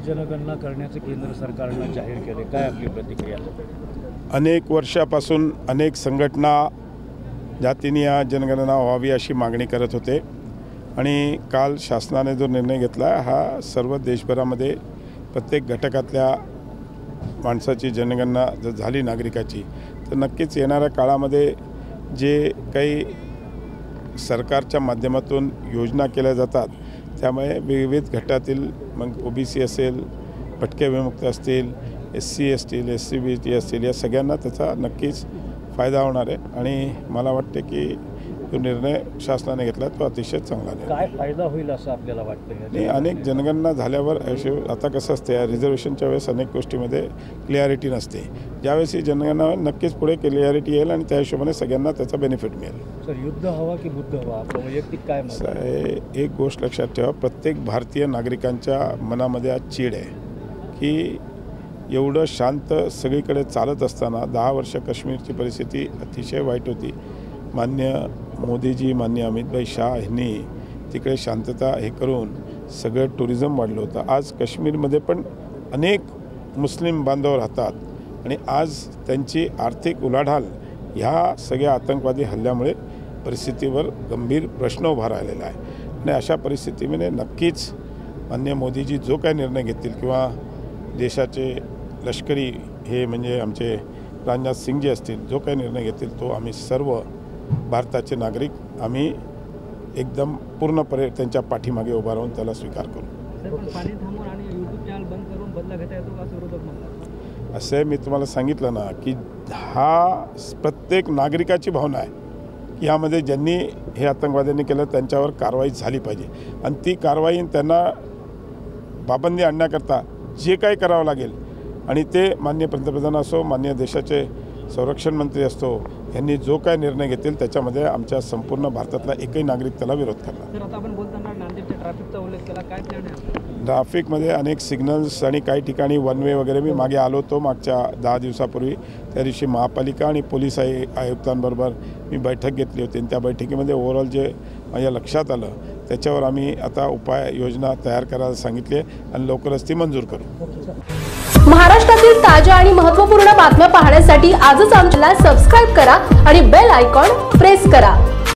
जनगणना करण्याचे केंद्र सरकारने जाहीर केले, काय आपली प्रतिक्रिया? अनेक वर्षापासून अनेक संघटना जातीय जनगणना व्हावी अशी मागणी करत होते आणि काल शासनाने जो निर्णय घेतला हा सर्व देशभरामध्ये प्रत्येक घटकातल्या माणसाची जनगणना जर झाली नागरिकाची तर नक्कीच येणाऱ्या काळामध्ये जे काही सरकारच्या माध्यमातून योजना केल्या जातात त्यामुळे विविध गटातील मग OBC असेल, भटक्या विमुक्त असतील, SC असतील, SCBT असतील, या सगळ्यांना त्याचा नक्कीच फायदा होणार आहे आणि मला वाटते की जो निर्णय शासनाने घेतला तो अतिशय चांगला आहे. काय फायदा होईल असं आपल्याला वाटतं? अनेक जनगणना झाल्यावर आता कसं असते रिझर्वेशनच्या वेळेस अनेक गोष्टीमध्ये क्लिअरिटी नसते. ज्यावेळेस ही जनगणना नक्कीच पुढे क्लिअरिटी येईल आणि त्या हिशोबाने सगळ्यांना त्याचा बेनिफिट मिळेल. सर, युद्ध हवा की बुद्ध हवा, आपलं वैयक्तिक काय मत आहे? एक गोष्ट लक्षात ठेवा, प्रत्येक भारतीय नागरिकांच्या मनामध्ये आज चीड आहे की एवढं शांत सगळीकडे चालत असताना 10 वर्ष काश्मीरची परिस्थिती अतिशय वाईट होती. माननीय मोदीजी, माननीय अमितभाई शाह यांनी तिकडे शांतता हे करून सगळं टुरिझम वाढलं होतं. आज काश्मीरमध्ये पण अनेक मुस्लिम बांधव राहतात आणि आज त्यांची आर्थिक उलाढाल ह्या सगळ्या आतंकवादी हल्ल्यामुळे परिस्थितीवर गंभीर प्रश्न उभा राहिलेला आहे आणि अशा परिस्थितीमध्ये नक्कीच माननीय मोदीजी जो काय निर्णय घेतील किंवा देशाचे लष्करी हे म्हणजे आमचे राजनाथ सिंग जे असतील जो काही निर्णय घेतील तो आम्ही सर्व भारताचे नागरिक आम्ही एकदम पूर्णपणे त्यांच्या पाठीमागे उभा राहून त्याला स्वीकार करू. असं मी तुम्हाला सांगितलं ना की हा प्रत्येक नागरिकाची भावना आहे की ह्यामध्ये ज्यांनी हे आतंकवाद्यांनी केलं त्यांच्यावर कारवाई झाली पाहिजे आणि ती कारवाई त्यांना पाबंदी आणण्याकरता जे काही करावं लागेल आणि ते माननीय पंतप्रधान असो, माननीय देशाचे संरक्षण मंत्री असतो, यांनी जो काय निर्णय घेतील त्याच्यामध्ये आमच्या संपूर्ण भारतातला एकही नागरिक त्याला विरोध करणार. सर, आता आपण बोलताना नांदेडच्या ट्रॅफिकचा उल्लेख केला, काय प्लॅन आहे? ट्रॅफिकमध्ये अनेक सिग्नल्स आणि काही ठिकाणी वन वे वगैरे मी मागे आलो होतो मागच्या 10 दिवसापूर्वी. त्या दिवशी महापालिका आणि पोलीस आयुक्तांबरोबर मी बैठक घेतली होती आणि त्या बैठकीमध्ये ओव्हरऑल जे माझ्या लक्षात आलं त्याच्यावर आम्ही आता उपाययोजना तयार करायला सांगितली आहे आणि लवकरच ती मंजूर करू. महाराष्ट्रातील ताज्या आणि महत्त्वपूर्ण बातम्या पाहण्यासाठी आजच आमच्याला सबस्क्राइब करा आणि बेल आयकॉन प्रेस करा.